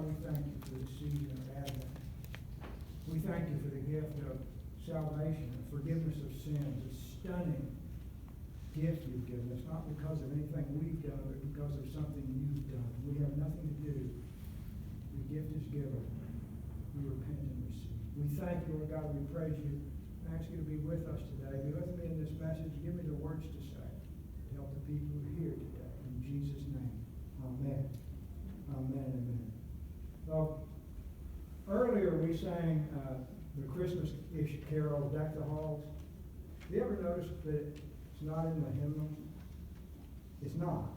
we thank you for this season of Advent. We thank you for the gift of salvation, the forgiveness of sins, a stunning gift you've given us, not because of anything we've done, but because of something you've done. We have nothing to do. The gift is given. We repent and receive. We thank you, Lord God. We praise you. I ask you to be with us today. Be with me in this message. Give me the words to say to help the people who are here today. In Jesus' name, amen. Amen, amen. Well, earlier we sang the Christmas-ish carol, Deck the Halls. Have you ever noticed that it's not in the hymnal? It's not.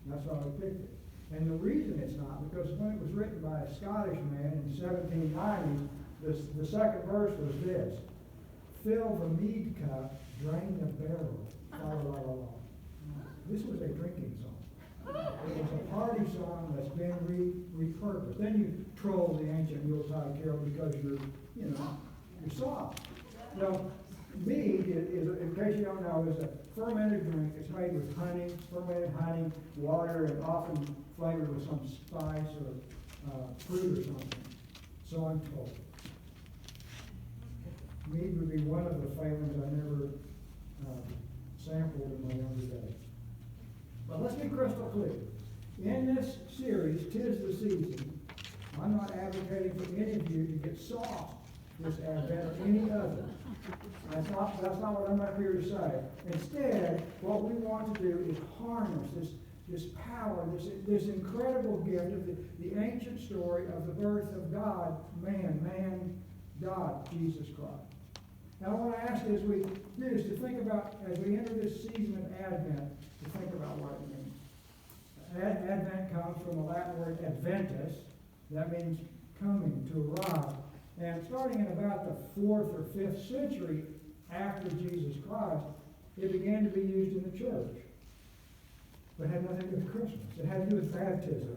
That's why we picked it. And the reason it's not, because when it was written by a Scottish man in the 1790s, the second verse was this: fill the mead cup, drain the barrel, la la la la. This was a drinking song. It was a party song that's been repurposed. Then you troll the ancient Yuletide carol because you're soft. Now, mead is, in case you don't know, is a fermented drink. It's made with honey, fermented honey, water, and often flavored with some spice or fruit or something. So I'm told. Mead would be one of the flavors I never sampled in my younger days. But let's be crystal clear. In this series, 'Tis the Season, I'm not advocating for any of you to get soft this Advent or any other. That's not what I'm up here to say. Instead, what we want to do is harness this power, this incredible gift of the ancient story of the birth of God, man, God, Jesus Christ. And I want to ask you as we do this to think about, as we enter this season of Advent, to think about what it means. Advent comes from the Latin word adventus. That means coming, to arrive. And starting in about the 4th or 5th century after Jesus Christ, it began to be used in the church. But it had nothing to do with Christmas. It had to do with baptism.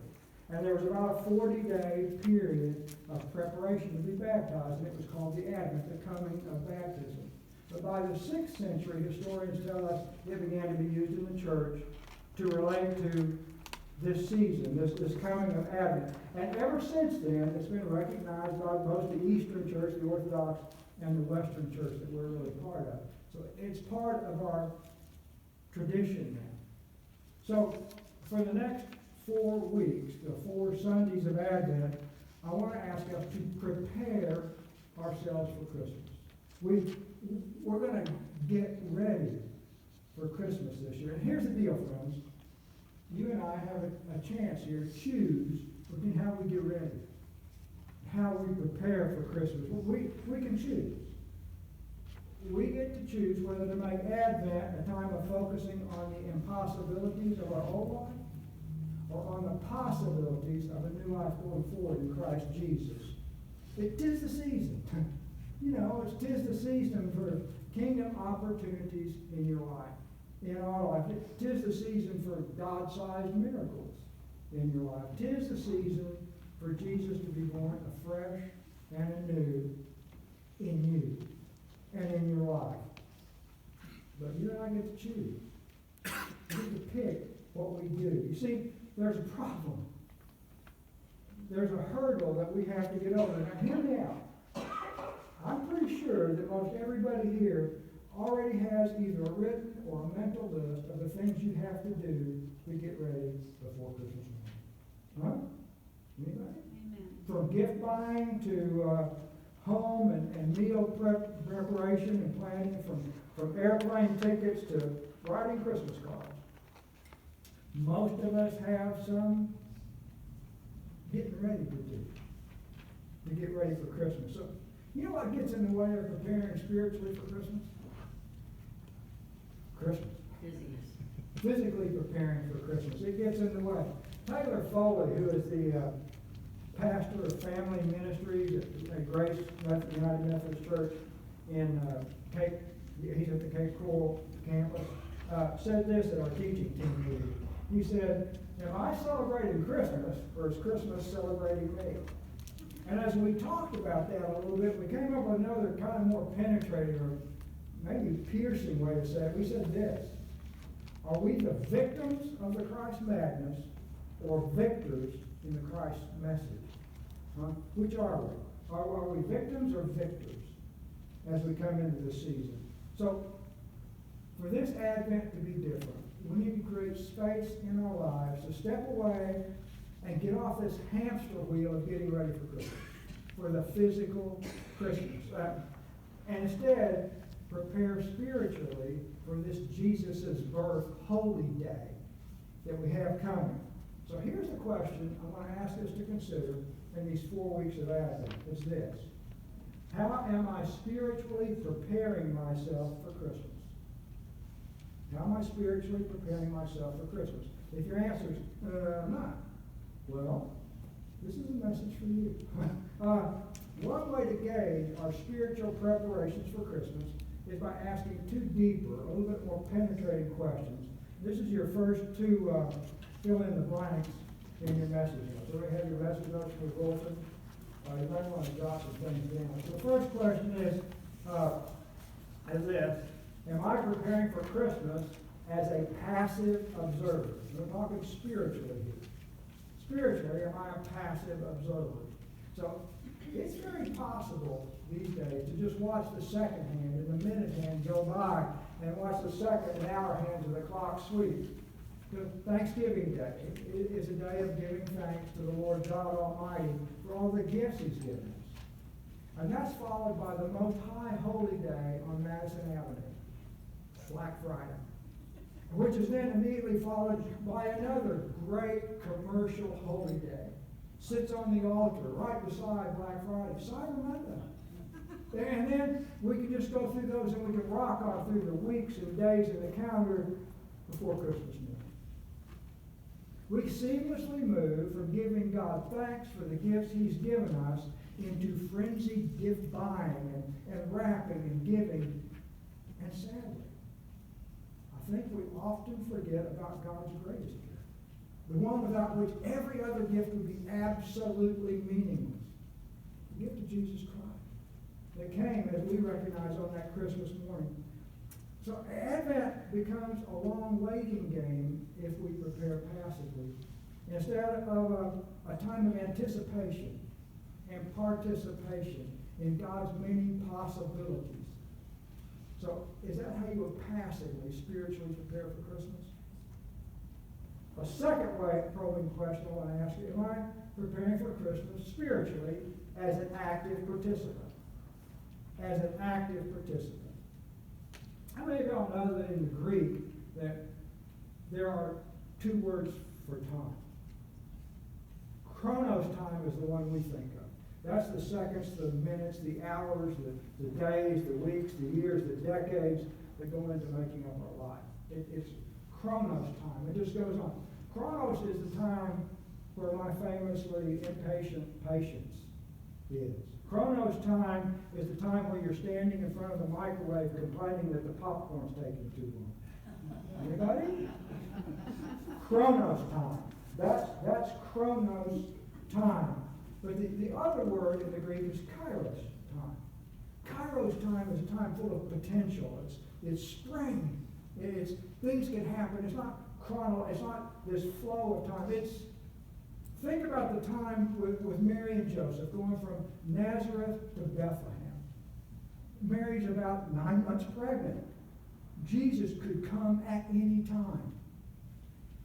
And there was about a 40-day period of preparation to be baptized, and it was called the Advent, the coming of baptism. But by the 6th century, historians tell us it began to be used in the church to relate to this season, this coming of Advent. And ever since then, it's been recognized by both the Eastern Church, the Orthodox, and the Western Church that we're really part of. So it's part of our tradition now. So for the next 4 weeks, the 4 Sundays of Advent, I want to ask us to prepare ourselves for Christmas. We're going to get ready for Christmas this year. And here's the deal, friends. You and I have a chance here to choose between how we get ready, how we prepare for Christmas. We can choose. We get to choose whether to make Advent a time of focusing on the impossibilities of our old life or on the possibilities of a new life going forward in Christ Jesus. It is the season. It is the season for kingdom opportunities in your life, in our life. It is the season for God-sized miracles in your life. It is the season for Jesus to be born afresh and anew in you and in your life. But you and I get to choose. We get to pick what we do. You see, there's a problem. There's a hurdle that we have to get over. Now, hear me out. I'm pretty sure that most everybody here already has either a written or a mental list of the things you have to do to get ready before Christmas morning. Huh? Anybody? Amen. From gift buying to home and meal preparation and planning, from airplane tickets to writing Christmas cards. Most of us have some getting ready to do to get ready for Christmas. So, you know what gets in the way of preparing spiritually for Christmas? Christmas. Busyness. Physically preparing for Christmas. It gets in the way. Taylor Foley, who is the pastor of family ministries at Grace United Methodist Church in he's at the Cape Coral campus, said this at our teaching team meeting. He said, am I celebrating Christmas, or is Christmas celebrating me? And as we talked about that a little bit, we came up with another kind of more penetrating or maybe piercing way to say it. We said this: are we the victims of the Christ madness or victors in the Christ message? Which are we? Are we victims or victors as we come into this season? So, for this Advent to be different, we need to create space in our lives to step away and get off this hamster wheel of getting ready for Christmas, for the physical Christmas. And instead, prepare spiritually for this Jesus' birth holy day that we have coming. So here's the question I want to ask us to consider in these 4 weeks of Advent. It's this: how am I spiritually preparing myself for Christmas? How am I spiritually preparing myself for Christmas? If your answer is, I'm not, well, this is a message for you. One way to gauge our spiritual preparations for Christmas is by asking two deeper, a little bit more penetrating questions. This is your first two fill in the blanks in your message notes. So we have your message notes for bulletin. You might want to jot some things down. So the first question is this: am I preparing for Christmas as a passive observer? We're talking spiritually here. Spiritually, am I a passive observer? So it's very possible these days to just watch the second hand and the minute hand go by and watch the second and hour hands of the clock sweep. Because Thanksgiving Day is a day of giving thanks to the Lord God Almighty for all the gifts He's given us. And that's followed by the most high holy day on Madison Avenue, Black Friday, which is then immediately followed by another great commercial holy day. Sits on the altar right beside Black Friday, Cyber Monday. And then we can just go through those and we can rock on through the weeks and days in the calendar before Christmas morning. We seamlessly move from giving God thanks for the gifts He's given us into frenzied gift buying and wrapping and giving. And sadly, I think we often forget about God's greatest gift, the one without which every other gift would be absolutely meaningless, the gift of Jesus Christ that came, as we recognize, on that Christmas morning. So Advent becomes a long waiting game if we prepare passively, instead of a time of anticipation and participation in God's many possibilities. So is that how you would passively, spiritually prepare for Christmas? A second way, probing question I want to ask you: am I preparing for Christmas spiritually as an active participant? As an active participant. How many of y'all know that in the Greek that there are two words for time? Chronos time is the one we think of. That's the seconds, the minutes, the hours, the days, the weeks, the years, the decades that go into making up our life. It's Chronos time. It just goes on. Chronos is the time where my famously impatient patience is. Chronos time is the time where you're standing in front of the microwave complaining that the popcorn's taking too long. Anybody? Chronos time. That's Chronos time. But the other word in the Greek is kairos time. Kairos time is a time full of potential. It's spring. It's things can happen. It's not it's not this flow of time. Think about the time with Mary and Joseph going from Nazareth to Bethlehem. Mary's about 9 months pregnant. Jesus could come at any time.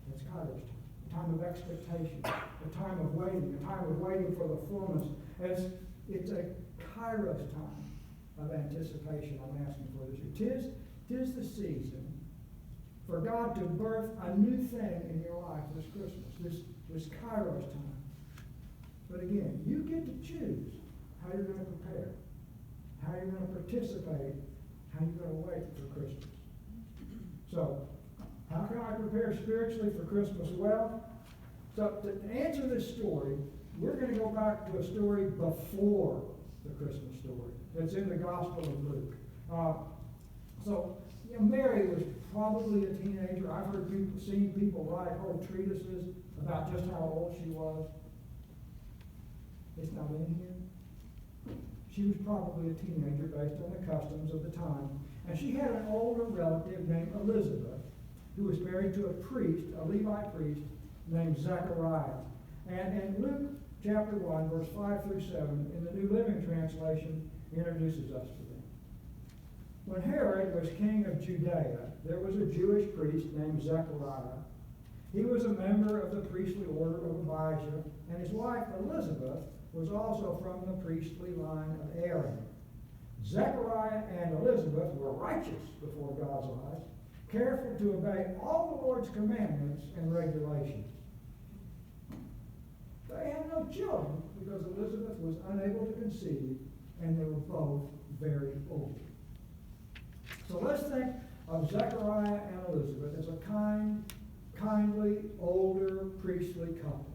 That's Kairos time. A time of expectation, a time of waiting, for the fullness. It's a Kairos time of anticipation I'm asking for this year. Tis the season for God to birth a new thing in your life this Christmas, this Kairos time. But again, you get to choose how you're going to prepare, how you're going to participate, how you're going to wait for Christmas. So, how can I prepare spiritually for Christmas? Well, so to answer this story, we're going to go back to a story before the Christmas story that's in the Gospel of Luke. Mary was probably a teenager. I've seen people write whole treatises about just how old she was. It's not in here. She was probably a teenager based on the customs of the time. And she had an older relative named Elizabeth, who was married to a priest, a Levite priest, named Zechariah. And Luke chapter 1, verse 5 through 7, in the New Living Translation, introduces us to them. When Herod was king of Judea, there was a Jewish priest named Zechariah. He was a member of the priestly order of Abijah, and his wife Elizabeth was also from the priestly line of Aaron. Zechariah and Elizabeth were righteous before God's eyes, careful to obey all the Lord's commandments and regulations. They had no children because Elizabeth was unable to conceive, and they were both very old. So let's think of Zechariah and Elizabeth as a kindly, older, priestly couple.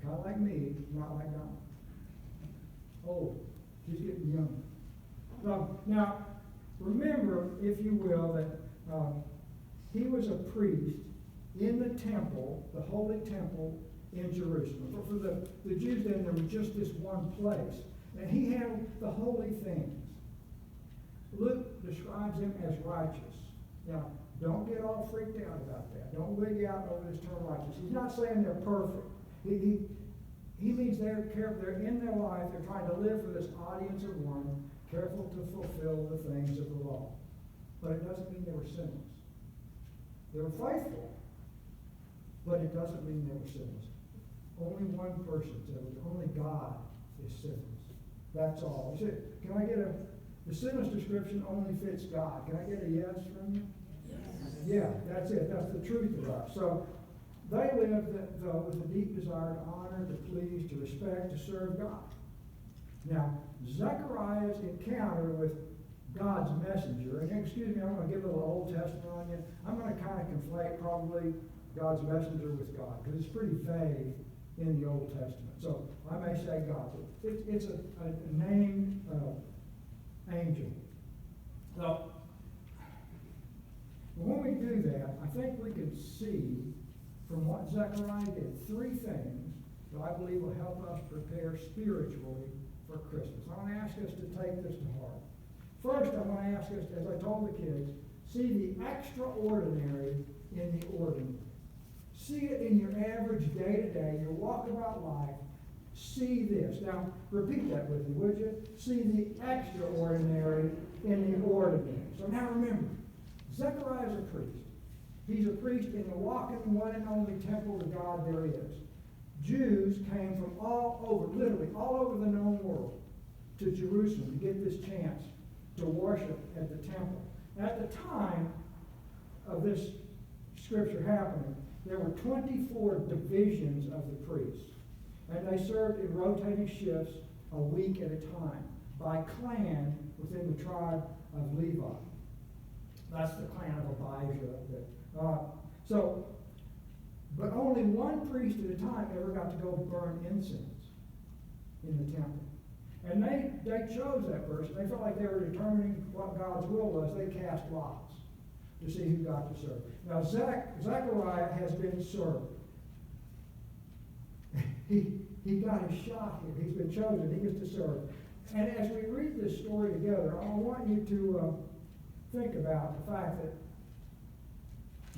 Kind of like me, not like Donna. Old. She's getting younger. Now, remember, if you will, that he was a priest in the temple, the holy temple in Jerusalem. For the Jews then, there was just this one place. And he handled the holy things. Luke describes him as righteous. Now, don't get all freaked out about that. Don't wig out over this term righteous. He's not saying they're perfect. He means they're careful. They're in their life. They're trying to live for this audience of one, careful to fulfill the things of the law. But it doesn't mean they were sinless. They were faithful, but it doesn't mean they were sinless. Only one person said it. Only God is sinless. That's all. You said, can I get the sinless description only fits God. Can I get a yes from you? Yes. Yeah, that's it. That's the truth of us. So they lived, though, with a deep desire to honor, to please, to respect, to serve God. Now, Zechariah's encounter with God's messenger, and excuse me, I'm going to give a little Old Testament on you. I'm going to kind of conflate probably God's messenger with God, because it's pretty vague in the Old Testament. So I may say God. It's a named angel. So when we do that, I think we can see from what Zechariah did three things that I believe will help us prepare spiritually for Christmas. I want to ask us to take this to heart. First, I want to ask us, as I told the kids, see the extraordinary in the ordinary. See it in your average day-to-day, your walkabout life. See this. Now, repeat that with me, would you? See the extraordinary in the ordinary. So now remember, Zechariah is a priest. He's a priest in the walking one and only temple to God there is. Jews came from all over, literally all over the known world, to Jerusalem to get this chance to worship at the temple. At the time of this scripture happening, there were 24 divisions of the priests, and they served in rotating shifts a week at a time by clan within the tribe of Levi. That's the clan of Abijah. But only one priest at a time ever got to go burn incense in the temple. And they chose that person. They felt like they were determining what God's will was. They cast lots to see who got to serve. Now, Zechariah has been served. He got his shot here. He's been chosen. He gets to serve. And as we read this story together, I want you to think about the fact that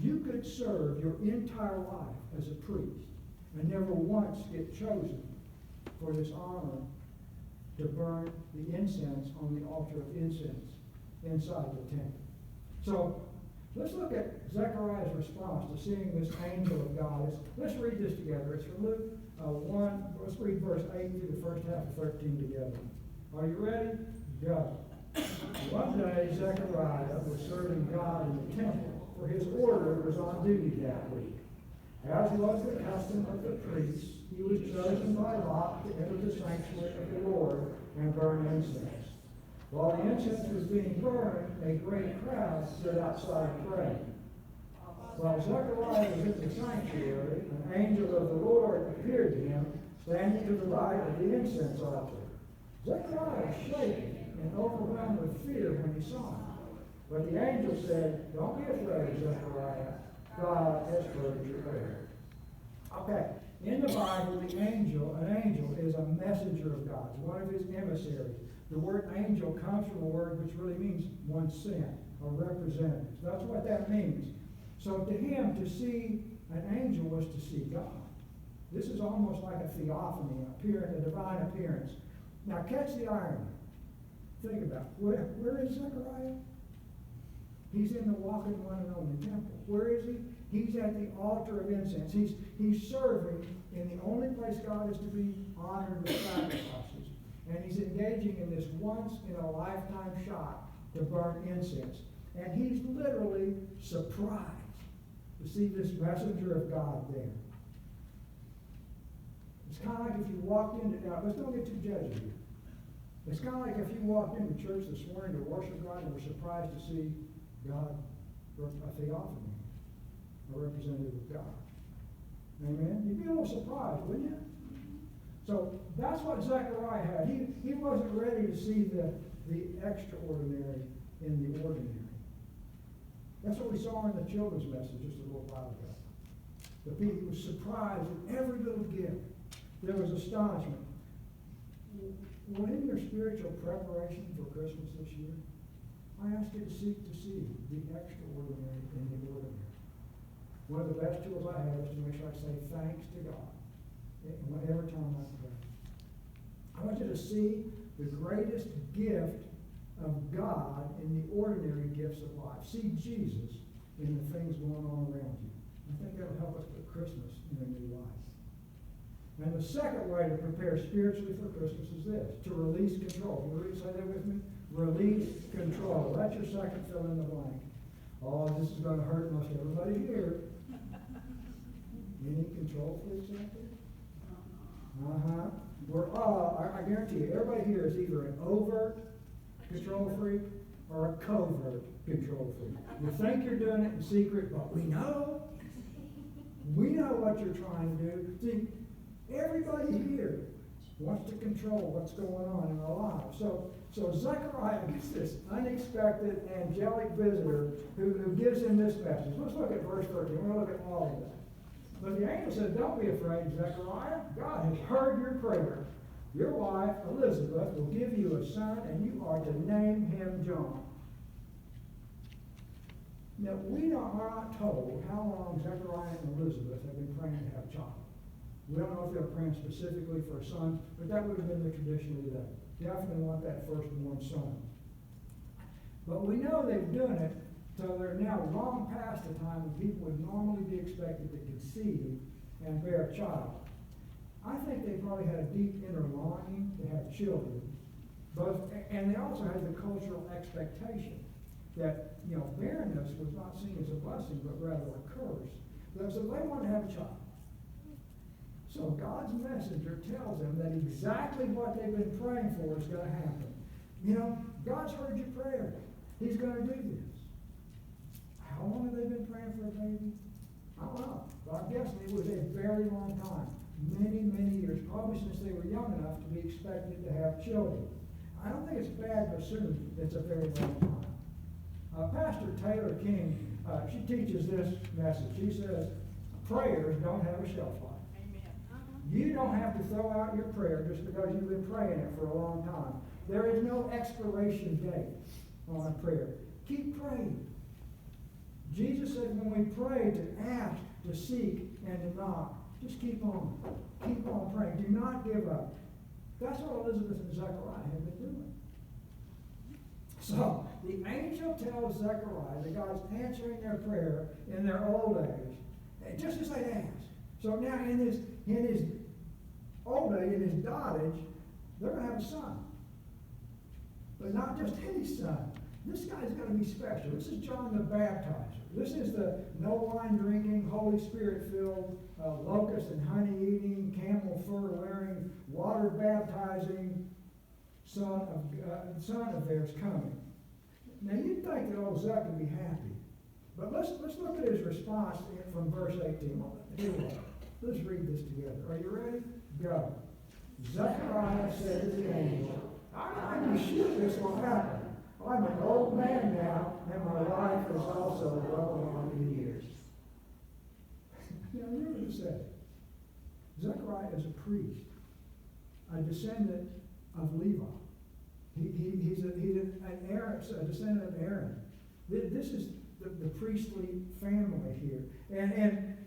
you could serve your entire life as a priest and never once get chosen for this honor to burn the incense on the altar of incense inside the temple. So let's look at Zechariah's response to seeing this angel of God. Let's read this together. It's from Luke 1. Let's read verse 8 through the first half of 13 together. Are you ready? Go. One day Zechariah was serving God in the temple, for his order was on duty that week. As was the custom of the priests, he was chosen by lot to enter the sanctuary of the Lord and burn incense. While the incense was being burned, a great crowd stood outside praying. While Zechariah was in the sanctuary, an angel of the Lord appeared to him, standing to the right of the incense altar. Zechariah was shaken and overwhelmed with fear when he saw him. But the angel said, "Don't be afraid, Zechariah. God has heard your prayer." Okay, in the Bible, an angel is a messenger of God, one of his emissaries. The word angel comes from a word which really means one sent, a representative. So that's what that means. So to him, to see an angel was to see God. This is almost like a theophany, a divine appearance. Now catch the irony. Think about it. Where is Zechariah? He's in the walking one and only temple. Where is he? He's at the altar of incense. He's serving in the only place God is to be honored with sacrifices. And he's engaging in this once-in-a-lifetime shot to burn incense. And he's literally surprised to see this messenger of God there. It's kind of like if you walked into, now let's don't get too judgy here. It's kind of like if you walked into church this morning to worship God and were surprised to see God, a theophany, a representative of God. Amen? You'd be a little surprised, wouldn't you? So that's what Zechariah had. He wasn't ready to see the extraordinary in the ordinary. That's what we saw in the children's message just a little while ago. The people were surprised at every little gift. There was astonishment. Well, in your spiritual preparation for Christmas this year, I ask you to seek to see the extraordinary in the ordinary. One of the best tools I have is to make sure I say thanks to God every time I pray. I want you to see the greatest gift of God in the ordinary gifts of life. See Jesus in the things going on around you. I think that'll help us put Christmas in a new life. And the second way to prepare spiritually for Christmas is this, to release control. You say that with me? Release control. That's your second fill in the blank. Oh, this is going to hurt most everybody here. Any control freaks out there? I guarantee you, everybody here is either an overt control freak or a covert control freak. You think you're doing it in secret, but we know. We know what you're trying to do. See, everybody here wants to control what's going on in our lives. So Zechariah gets this unexpected angelic visitor who gives him this message. Let's look at verse 13. We're going to look at all of that. But the angel said, don't be afraid, Zechariah. God has heard your prayer. Your wife, Elizabeth, will give you a son, and you are to name him John. Now, we are not told how long Zechariah and Elizabeth have been praying to have a child. We don't know if they're praying specifically for a son, but that would have been the tradition of the day. Definitely want that firstborn son. But we know they've done it till they're now long past the time when people would normally be expected to conceive and bear a child. I think they probably had a deep inner longing to have children, and they also had the cultural expectation that barrenness was not seen as a blessing, but rather a curse. So they wanted to have a child. So God's messenger tells them that exactly what they've been praying for is going to happen. God's heard your prayer. He's going to do this. How long have they been praying for a baby? I don't know. But I'm guessing it was a very long time. Many, many years. Probably since they were young enough to be expected to have children. I don't think it's bad to assume it's a very long time. Pastor Taylor King, she teaches this message. She says, prayers don't have a shelf life. You don't have to throw out your prayer just because you've been praying it for a long time. There is no expiration date on a prayer. Keep praying. Jesus said when we pray to ask, to seek, and to knock, just keep on. Keep on praying. Do not give up. That's what Elizabeth and Zechariah have been doing. So, the angel tells Zechariah that God's answering their prayer in their old age, just as they asked. So now in his old age, in his dotage, they're going to have a son. But not just any son. This guy's going to be special. This is John the Baptizer. This is the no wine drinking, Holy Spirit filled, locust and honey eating, camel fur wearing, water baptizing son of theirs coming. Now you'd think that old Zech would be happy. But let's look at his response from verse 18. Here we go. Let's read this together. Are you ready? Go. Zechariah said to the angel, I'm sure this will happen. I'm an old man now, and my life is also well on in years. Remember to say, Zechariah is a priest, a descendant of Levi. He's an Aaron, a descendant of Aaron. This is the priestly family here, and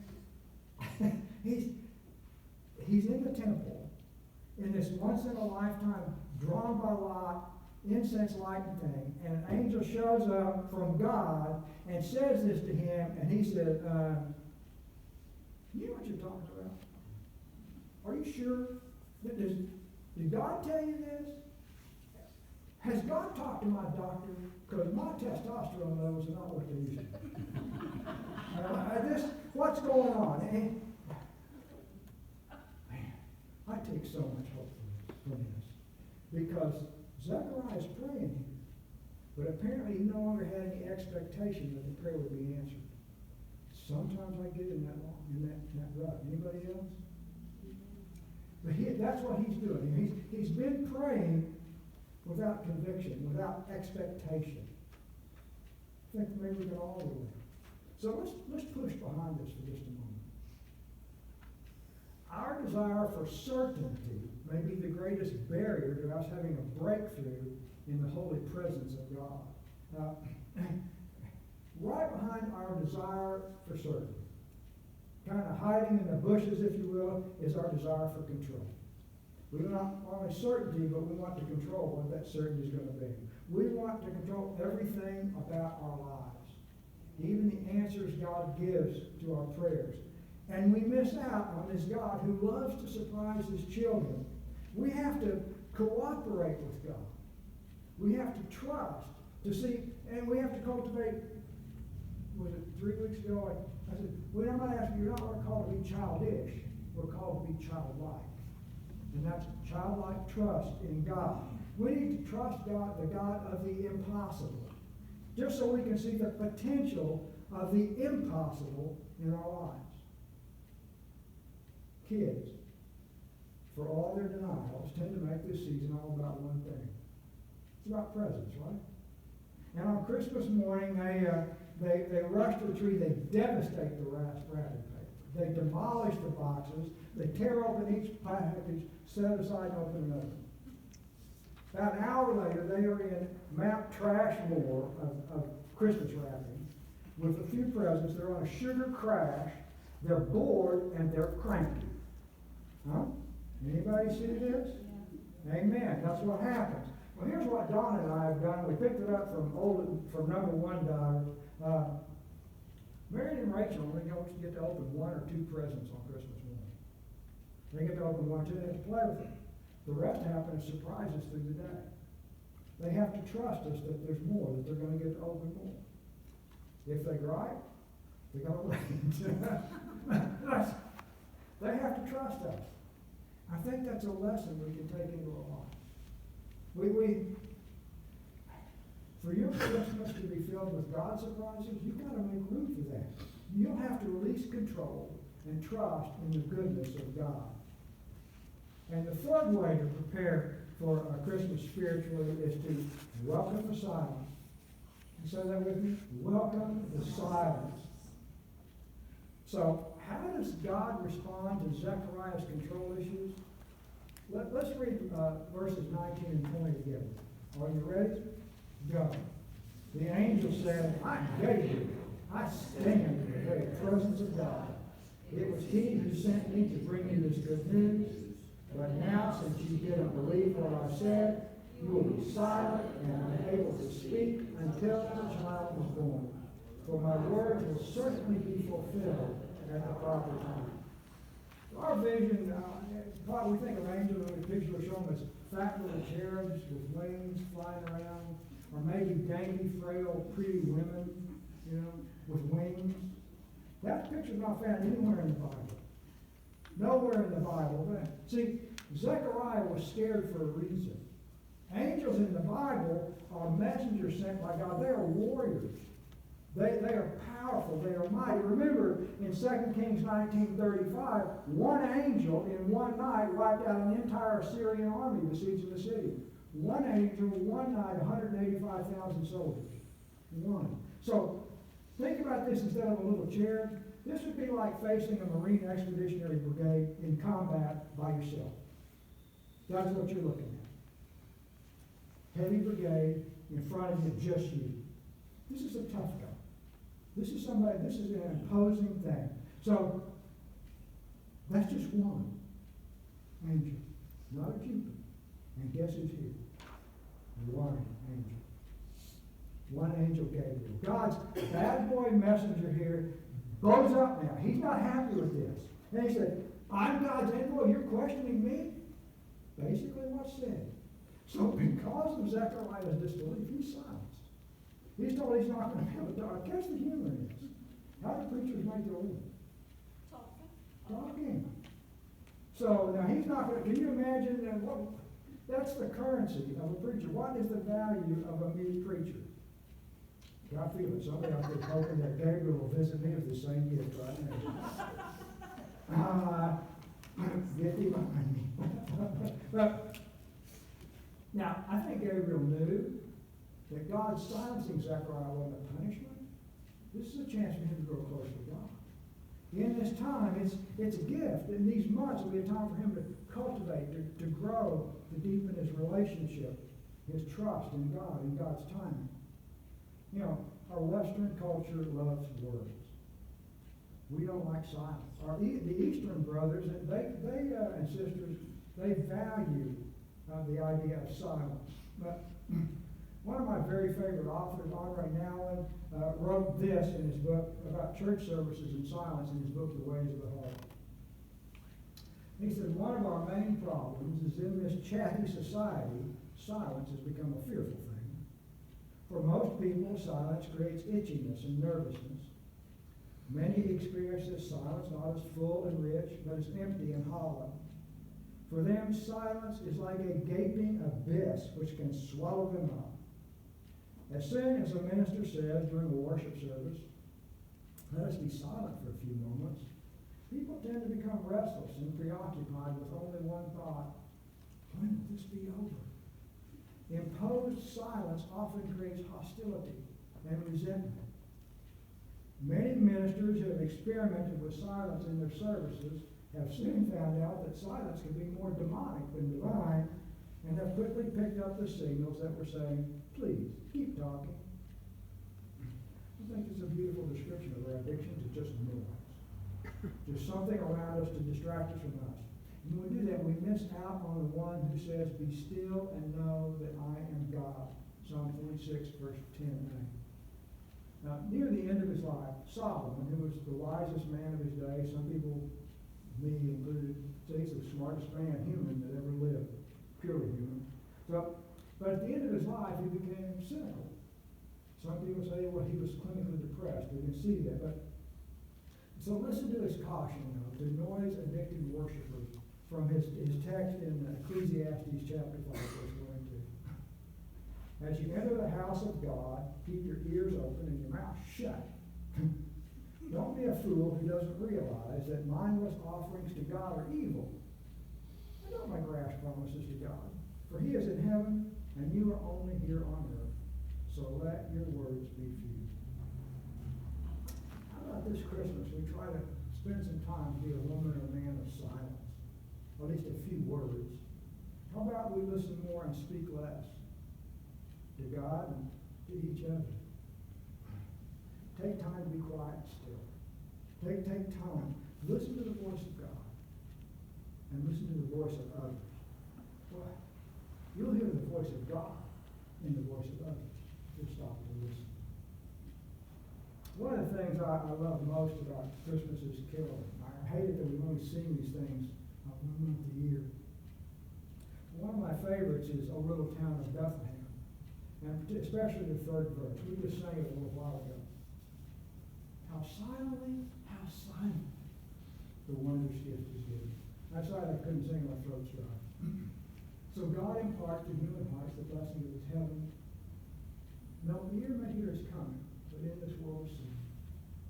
he's in the temple in this once-in-a-lifetime, drawn-by-lot, incense-lighting thing, and an angel shows up from God and says this to him, and he said, you know what you're talking about? Are you sure? Did God tell you this? Has God talked to my doctor? Because my testosterone levels are not what they used to be. What's going on? And, man, I take so much hope from this. Because Zechariah is praying here. But apparently he no longer had any expectation that the prayer would be answered. Sometimes I get in that rut. Anybody else? But that's what he's doing. He's been praying without conviction, without expectation. I think maybe we can all do that. So let's push behind this for just a moment. Our desire for certainty may be the greatest barrier to us having a breakthrough in the holy presence of God. Right behind our desire for certainty, kind of hiding in the bushes, if you will, is our desire for control. We don't want certainty, but we want to control what that certainty is going to be. We want to control everything about our lives, even the answers God gives to our prayers. And we miss out on this God who loves to surprise his children. We have to cooperate with God. We have to trust to see, and we have to cultivate. Was it 3 weeks ago? I said, we're not asking, you're not called to be childish. We're called to be childlike. And that's childlike trust in God. We need to trust God, the God of the impossible, just so we can see the potential of the impossible in our lives. Kids, for all their denials, tend to make this season all about one thing. It's about presents, right? And on Christmas morning, they rush to the tree, they devastate the wrapping paper. They demolish the boxes, they tear open each package, set it aside and open another. About an hour later, they are in Mount Trashmore of Christmas wrapping with a few presents. They're on a sugar crash, they're bored, and they're cranky. Huh? Anybody see this? Yeah. Amen. That's what happens. Well, here's what Don and I have done. We picked it up from number one daughter. Mary and Rachel only get to open 1 or 2 presents on Christmas morning. They get to open 1 or 2, they have to play with them. The rest happen as surprises through the day. They have to trust us that there's more, that they're going to get to open more. If they gripe, they're going to wait. They have to trust us. I think that's a lesson we can take into our lives. For your Christmas to be filled with God's surprises, you've got to make room for that. You'll have to release control and trust in the goodness of God. And the third way to prepare for Christmas spiritually is to welcome the silence. You say that with me? Welcome the silence. So, how does God respond to Zechariah's control issues? Let's read verses 19 and 20 together. Are you ready? Go. The angel said, I Gabriel, I stand in the very presence of God. It was he who sent me to bring you this good news. But now, since you didn't believe what I said, you will be silent and unable to speak until the child is born. For my word will certainly be fulfilled at the proper time. Our vision, we think of angels, the picture will show them as fat little cherubs with wings flying around, or maybe dainty, frail, pretty women, with wings. That picture's not found anywhere in the Bible. Nowhere in the Bible. See, Zechariah was scared for a reason. Angels in the Bible are messengers sent by God. They are warriors. They are powerful. They are mighty. Remember, in 2 Kings 19:35, one angel in one night wiped out an entire Assyrian army besieging the city. One angel, one night, 185,000 soldiers. One. So, think about this instead of a little cherub. This would be like facing a Marine Expeditionary Brigade in combat by yourself. That's what you're looking at. Heavy brigade in front of you, just you. This is a tough guy. This is an imposing thing. So, that's just one. angel, not a Cupid. And guess who's here? One angel. One angel, Gabriel. God's bad boy messenger here blows up now. He's not happy with this. And he said, I'm God's angel, you're questioning me? Basically what's said. So because of Zechariah's disbelief, he's silenced. He's told he's not going to have a daughter. Catch the humor in this. How do preachers make their living? Talking. So now he's not going to, can you imagine that that's the currency of a preacher. What is the value of a mute preacher? I feel it. Somebody out there hoping that Gabriel will visit me with the same gift right now. Get thee behind me. But now, I think Gabriel knew that God silencing Zechariah wasn't a punishment. This is a chance for him to grow closer to God. In this time, it's a gift. In these months, it'll be a time for him to cultivate, to grow, to deepen his relationship, his trust in God, in God's timing. You know, our Western culture loves words. We don't like silence. The Eastern brothers, they and sisters, they value the idea of silence. But one of my very favorite authors, Andre Nouwen, wrote this in his book about church services and silence in his book, The Ways of the Heart. He said, one of our main problems is in this chatty society, silence has become a fearful thing. For most people, silence creates itchiness and nervousness. Many experience this silence not as full and rich, but as empty and hollow. For them, silence is like a gaping abyss which can swallow them up. As soon as a minister says during a worship service, let us be silent for a few moments, people tend to become restless and preoccupied with only one thought: when will this be over? Imposed silence often creates hostility and resentment. Many ministers who have experimented with silence in their services have soon found out that silence can be more demonic than divine, and have quickly picked up the signals that were saying, please, keep talking. I think it's a beautiful description of our addiction to just noise. Just something around us to distract us from us. And when we do that, we miss out on the one who says, be still and know that I am God. Psalm 46, verse 10 and 8. Now, near the end of his life, Solomon, who was the wisest man of his day, some people, me included, say he's the smartest man, human, that ever lived, purely human. So, but at the end of his life, he became cynical. Some people say, well, he was clinically depressed. We can see that. But so listen to his caution, though, to noise-addicted worshipers from his text in Ecclesiastes chapter 5, verse 1 and 2. As you enter the house of God, keep your ears open and your mouth shut. Don't be a fool who doesn't realize that mindless offerings to God are evil. I know my grass promises to God, for he is in heaven, and you are only here on earth. So let your words be few. How about this Christmas? We try to spend some time to be a woman or a man of silence, or at least a few words. How about we listen more and speak less to God and to each other? Take time to be quiet still. Take time. Listen to the voice of God. And listen to the voice of others. What? You'll hear the voice of God in the voice of others. Just stop and listen. One of the things I love most about Christmas is caroling. I hate it that we only sing these things 1 month a year. One of my favorites is O Little Town of Bethlehem. And especially the third verse. We just sang it a little while ago. How silent, the wondrous gift is given. I decided I couldn't sing, my throat's dry. So God imparts to human hearts the blessing of his heaven. No ear may hear his coming, but in this world sin,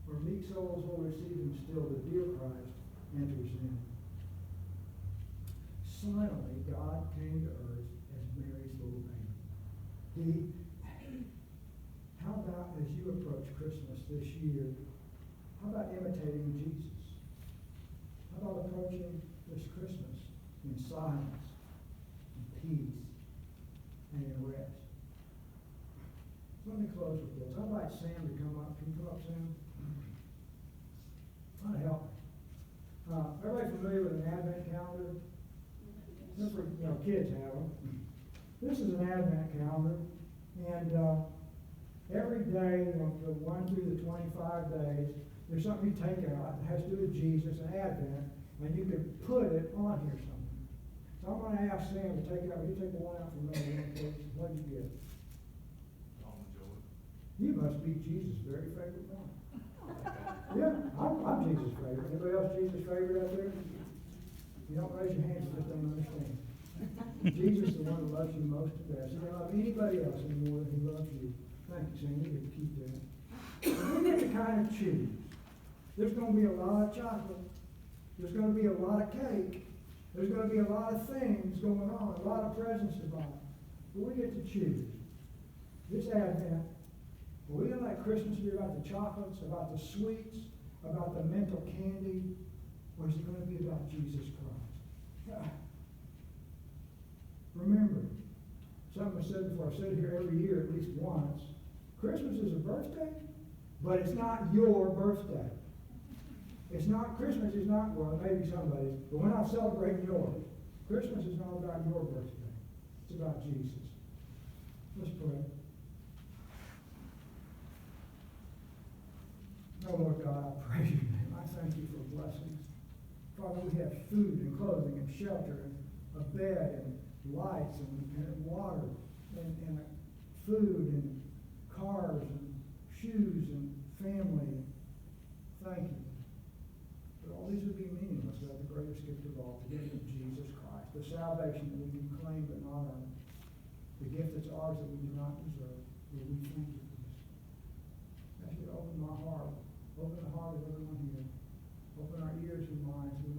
where meek souls will receive him still, the dear Christ enters in. Silently, God came to earth as Mary's little baby. How about as you approach Christmas this year, how about imitating Jesus? How about approaching this Christmas in silence, in peace, and in rest? Let me close with this. I'd like Sam to come up. Can you come up, Sam? Try to help me. Everybody familiar with an Advent calendar? That's for, kids have them. This is an Advent calendar, and every day, the 1 through the 25 days, there's something you take out that has to do with Jesus and Advent, and you can put it on here somewhere. So I'm going to ask Sam to take it out. Will you take the one out from me, please? What did you get? You must be Jesus' very favorite one. Yeah, I'm Jesus' favorite. Anybody else Jesus' favorite out there? You don't raise your hands, you just don't understand. Jesus is the one who loves you most to best. He doesn't love anybody else any more than he loves you. Thank you, Sam. You get to keep that. We get to kind of choose. There's going to be a lot of chocolate. There's going to be a lot of cake. There's going to be a lot of things going on, a lot of presents to buy. But we get to choose. This Advent, are we going to let Christmas be about the chocolates, about the sweets, about the mental candy, or is it going to be about Jesus Christ? Remember, something I said before, I've said it here every year at least once. Christmas is a birthday, but it's not your birthday. It's not, Christmas is not, well, maybe somebody's, but we're not celebrating yours. Christmas is not about your birthday. It's about Jesus. Let's pray. Oh, Lord God, I praise your name. I thank you for blessings. Father, we have food and clothing and shelter and a bed and lights and water and food and cars and shoes and family. Thank you. But all these would be meaningless without the greatest gift of all, the gift of Jesus Christ, the salvation that we can claim but not earn, the gift that's ours that we do not deserve. Lord, we thank you for this. I ask you to open my heart. Open the heart of everyone here. Open our ears and minds. We